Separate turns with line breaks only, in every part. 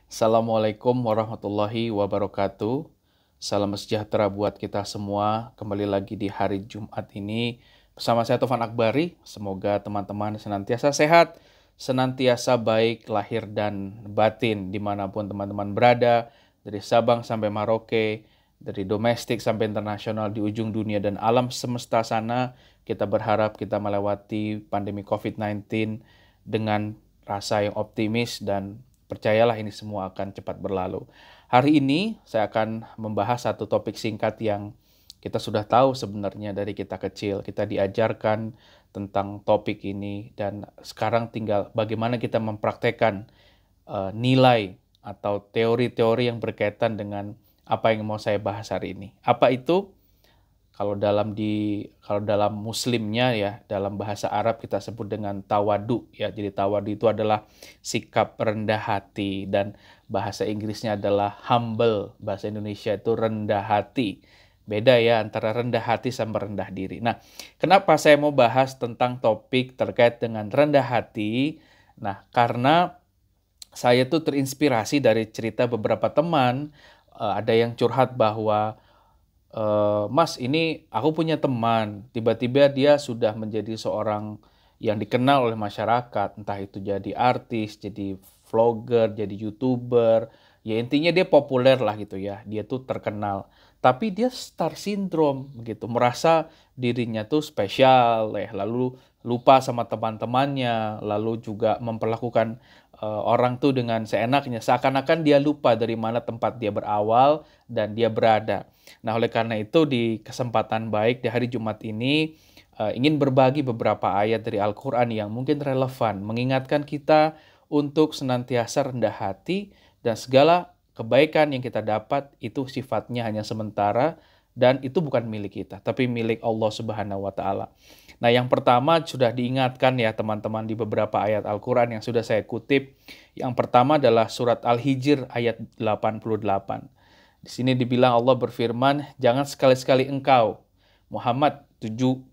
Assalamualaikum warahmatullahi wabarakatuh. Salam sejahtera buat kita semua. Kembali lagi di hari Jumat ini bersama saya Taufan Akbari. Semoga teman-teman senantiasa sehat, senantiasa baik lahir dan batin dimanapun teman-teman berada. Dari Sabang sampai Merauke, dari domestik sampai internasional di ujung dunia dan alam semesta sana. Kita berharap kita melewati pandemi COVID-19 dengan rasa yang optimis dan percayalah ini semua akan cepat berlalu. Hari ini saya akan membahas satu topik singkat yang kita sudah tahu sebenarnya dari kita kecil. Kita diajarkan tentang topik ini dan sekarang tinggal bagaimana kita mempraktekkan nilai atau teori-teori yang berkaitan dengan apa yang mau saya bahas hari ini. Apa itu? Kalau dalam muslimnya ya, dalam bahasa Arab kita sebut dengan tawadu ya. Jadi tawadu itu adalah sikap rendah hati dan bahasa Inggrisnya adalah humble. Bahasa Indonesia itu rendah hati. Beda ya antara rendah hati sama rendah diri. Nah, kenapa saya mau bahas tentang topik terkait dengan rendah hati? Nah, karena saya tuh terinspirasi dari cerita beberapa teman, ada yang curhat bahwa Mas, ini aku punya teman, tiba-tiba dia sudah menjadi seorang yang dikenal oleh masyarakat, entah itu jadi artis, jadi vlogger, jadi YouTuber, ya intinya dia populer lah gitu ya, dia tuh terkenal. Tapi dia star syndrome gitu, merasa dirinya tuh spesial, lalu lupa sama teman-temannya, lalu juga memperlakukan orang tuh dengan seenaknya, seakan-akan dia lupa dari mana tempat dia berawal dan dia berada. Nah, oleh karena itu di kesempatan baik di hari Jumat ini ingin berbagi beberapa ayat dari Al-Quran yang mungkin relevan, mengingatkan kita untuk senantiasa rendah hati dan segala kebaikan yang kita dapat itu sifatnya hanya sementara dan itu bukan milik kita, tapi milik Allah Subhanahu wa Ta'ala. Nah, yang pertama sudah diingatkan ya teman-teman di beberapa ayat Al-Quran yang sudah saya kutip. Yang pertama adalah surat Al-Hijr ayat 88. Di sini dibilang Allah berfirman, jangan sekali-sekali engkau, Muhammad,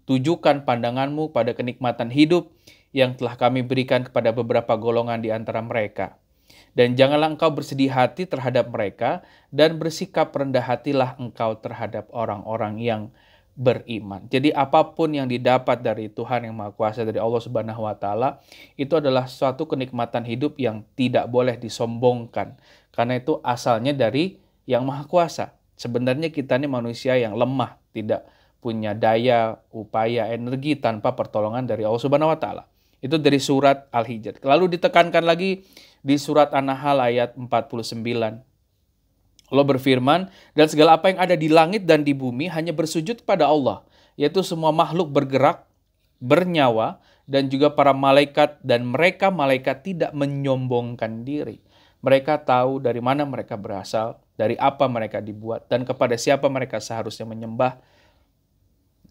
tujukan pandanganmu pada kenikmatan hidup yang telah kami berikan kepada beberapa golongan di antara mereka. Dan janganlah engkau bersedih hati terhadap mereka, dan bersikap rendah hatilah engkau terhadap orang-orang yang beriman. Jadi apapun yang didapat dari Tuhan yang Maha Kuasa, dari Allah Subhanahu wa Ta'ala, itu adalah suatu kenikmatan hidup yang tidak boleh disombongkan. Karena itu asalnya dari yang Maha Kuasa. Sebenarnya kita ini manusia yang lemah, tidak punya daya, upaya, energi tanpa pertolongan dari Allah Subhanahu wa Ta'ala. Itu dari surat Al-Hijr. Lalu ditekankan lagi di surat An-Nahl ayat 49. Allah berfirman, dan segala apa yang ada di langit dan di bumi hanya bersujud pada Allah, yaitu semua makhluk bergerak, bernyawa, dan juga para malaikat, dan mereka malaikat tidak menyombongkan diri. Mereka tahu dari mana mereka berasal, dari apa mereka dibuat, dan kepada siapa mereka seharusnya menyembah.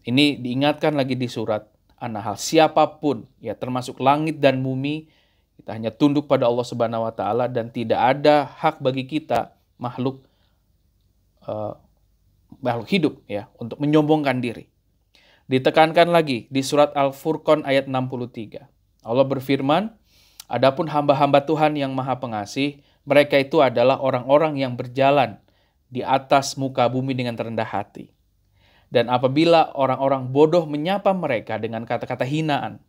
Ini diingatkan lagi di surat An-Nahl. Siapapun, ya termasuk langit dan bumi, kita hanya tunduk pada Allah Subhanahu wa Ta'ala dan tidak ada hak bagi kita makhluk hidup ya untuk menyombongkan diri. Ditekankan lagi di surat Al-Furqan ayat 63. Allah berfirman, adapun hamba-hamba Tuhan yang Maha Pengasih, mereka itu adalah orang-orang yang berjalan di atas muka bumi dengan rendah hati. Dan apabila orang-orang bodoh menyapa mereka dengan kata-kata hinaan,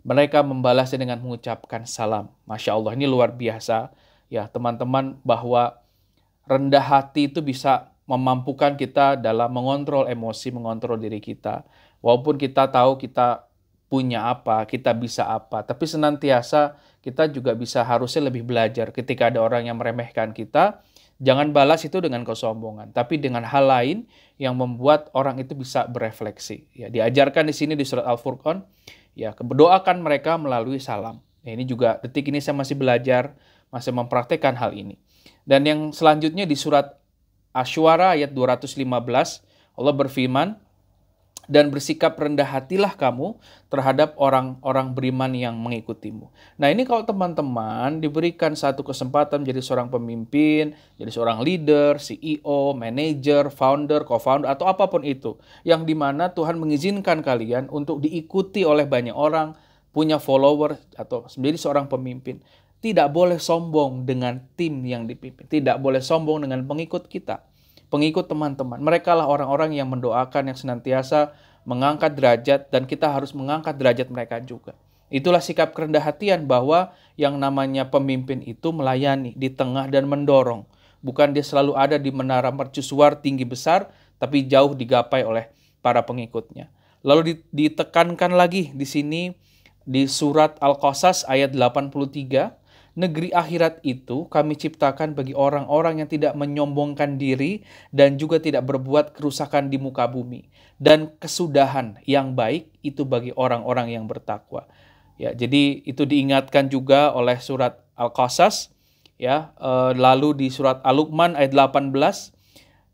mereka membalasnya dengan mengucapkan salam. Masya Allah, ini luar biasa ya teman-teman, bahwa rendah hati itu bisa memampukan kita dalam mengontrol emosi, mengontrol diri kita. Walaupun kita tahu kita punya apa, kita bisa apa, tapi senantiasa kita juga bisa harusnya lebih belajar ketika ada orang yang meremehkan kita. Jangan balas itu dengan kesombongan, tapi dengan hal lain yang membuat orang itu bisa berefleksi. Ya, diajarkan di sini di surat Al-Furqan, ya, berdoakan mereka melalui salam. Ya, ini juga detik ini saya masih belajar, masih mempraktekkan hal ini. Dan yang selanjutnya di surat Asy-Syu'ara ayat 215, Allah berfirman, dan bersikap rendah hatilah kamu terhadap orang-orang beriman yang mengikutimu. Nah, ini kalau teman-teman diberikan satu kesempatan menjadi seorang pemimpin, jadi seorang leader, CEO, manager, founder, co-founder, atau apapun itu, yang dimana Tuhan mengizinkan kalian untuk diikuti oleh banyak orang, punya follower, atau menjadi seorang pemimpin. tidak boleh sombong dengan tim yang dipimpin. Tidak boleh sombong dengan pengikut kita. Pengikut teman-teman. Mereka lah orang-orang yang mendoakan, yang senantiasa mengangkat derajat, dan kita harus mengangkat derajat mereka juga. Itulah sikap kerendah hatian, bahwa yang namanya pemimpin itu melayani di tengah dan mendorong. Bukan dia selalu ada di menara mercusuar tinggi besar, tapi jauh digapai oleh para pengikutnya. Lalu ditekankan lagi di sini di surat Al-Qasas ayat 83, negeri akhirat itu kami ciptakan bagi orang-orang yang tidak menyombongkan diri dan juga tidak berbuat kerusakan di muka bumi. Dan kesudahan yang baik itu bagi orang-orang yang bertakwa. Ya, jadi itu diingatkan juga oleh surat Al-Qasas. Ya, lalu di surat Al-Luqman ayat 18,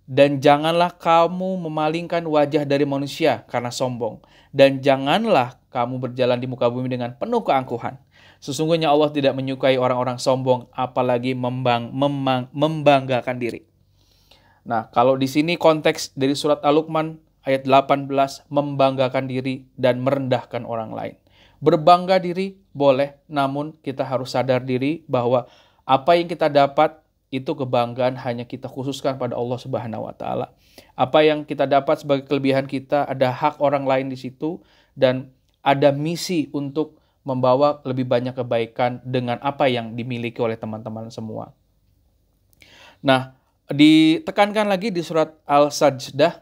dan janganlah kamu memalingkan wajah dari manusia karena sombong. Dan janganlah kamu berjalan di muka bumi dengan penuh keangkuhan. Sesungguhnya Allah tidak menyukai orang-orang sombong, apalagi membanggakan diri. Nah, kalau di sini konteks dari surat Al-Luqman ayat 18, membanggakan diri dan merendahkan orang lain. Berbangga diri boleh, namun kita harus sadar diri bahwa apa yang kita dapat itu kebanggaan hanya kita khususkan pada Allah Subhanahu wa taala. Apa yang kita dapat sebagai kelebihan kita, ada hak orang lain di situ, dan ada misi untuk membawa lebih banyak kebaikan dengan apa yang dimiliki oleh teman-teman semua. Nah, ditekankan lagi di surat Al-Sajdah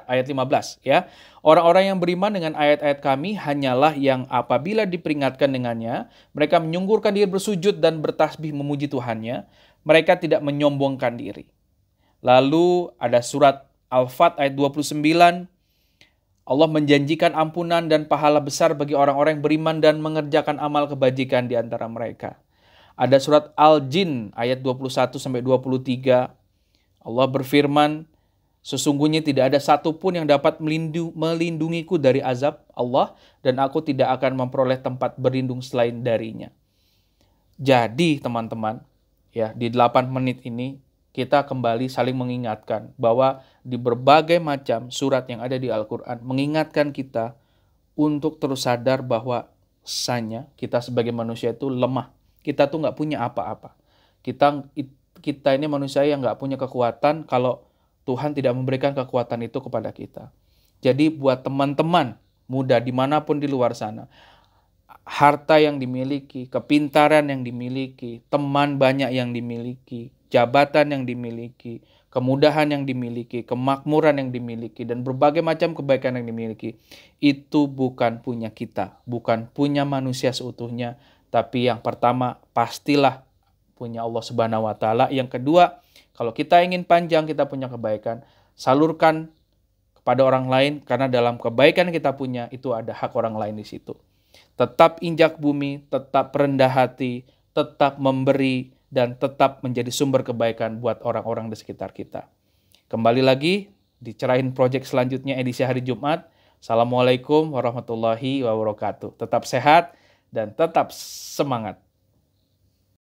ayat 15, ya. Orang-orang yang beriman dengan ayat-ayat kami hanyalah yang apabila diperingatkan dengannya, mereka menyungkurkan diri bersujud dan bertasbih memuji Tuhannya. Mereka tidak menyombongkan diri. Lalu ada surat Al-Fat ayat 29. Allah menjanjikan ampunan dan pahala besar bagi orang-orang yang beriman dan mengerjakan amal kebajikan di antara mereka. Ada surat Al-Jin ayat 21-23. Allah berfirman, sesungguhnya tidak ada satupun yang dapat melindungiku dari azab Allah, dan aku tidak akan memperoleh tempat berlindung selain darinya. Jadi teman-teman, ya, di 8 menit ini kita kembali saling mengingatkan bahwa di berbagai macam surat yang ada di Al-Quran mengingatkan kita untuk terus sadar bahwa kita sebagai manusia itu lemah. Kita tuh nggak punya apa-apa. Kita ini manusia yang nggak punya kekuatan kalau Tuhan tidak memberikan kekuatan itu kepada kita. Jadi buat teman-teman muda dimanapun di luar sana, harta yang dimiliki, kepintaran yang dimiliki, teman banyak yang dimiliki, jabatan yang dimiliki, kemudahan yang dimiliki, kemakmuran yang dimiliki, dan berbagai macam kebaikan yang dimiliki, itu bukan punya kita, bukan punya manusia seutuhnya, tapi yang pertama pastilah punya Allah Subhanahu wa taala. Yang kedua, kalau kita ingin panjang, kita punya kebaikan, salurkan kepada orang lain, karena dalam kebaikan kita punya itu ada hak orang lain di situ. Tetap injak bumi, tetap rendah hati, tetap memberi, dan tetap menjadi sumber kebaikan buat orang-orang di sekitar kita. Kembali lagi di Cerahin Project selanjutnya edisi hari Jumat. Assalamualaikum warahmatullahi wabarakatuh. Tetap sehat dan tetap semangat.